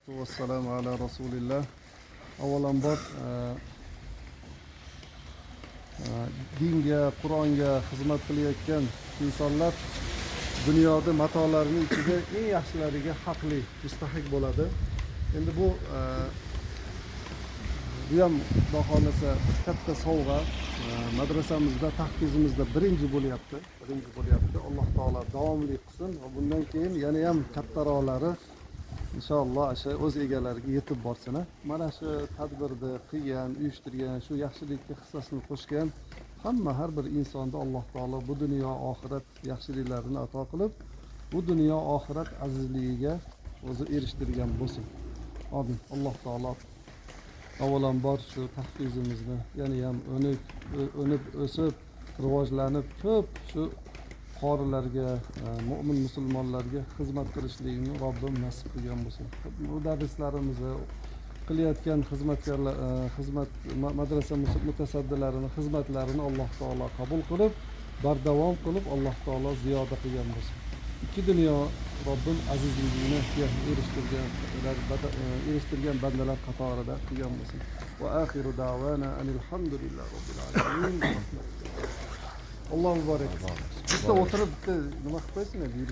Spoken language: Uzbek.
Vassalamu ala Rasulillah. Avvalambor dinga, Qur'onga xizmat qilayotgan insonlar dunyoda matolarning ichida eng yaxshilariga haqli, mustahik bo'ladi. Endi bu ham Xudo xolasa katta sovg'a. Madrasamizda, tahfizimizda birinchi bo'lyapti. Alloh taolo davomli qilsin va bundan keyin yana ham kattaroqlari inshaalloh o'sha o'z egalariga yetib borsin. Mana shu tadbirni qilgan, uyushtirgan, shu yaxshilikka hissasini qo'shgan har bir insonda Alloh taolo bu dunyo oxirat yaxshiliklarini ato qilib, bu dunyo oxirat azizligiga o'zi erishtirgan bo'lsin. Amin. Alloh taolo avvalambor shu tahfizimizni yana ham o'nib o'sib, rivojlanib ko'p shu qorilarga, mo'min musulmonlarga xizmat qilishlikni Robbim nasib qilgan bo'lsin. Bu darslarimizni qilayotgan xizmatkorlar, madrasa mutasaddilarini xizmatlarini Alloh taolo qabul qilib, bardavom qilib Alloh taolo ziyoda qilgan bo'lsin. Ikki dunyo Robbim azizligini erishtirgan bandalar qatorida qilgan bo'lsin. Va axiru da'vana alhamdulillahi robbil alamin. Alloh muborak. Bitta o'tirib bitta nima qilib qo'ysin.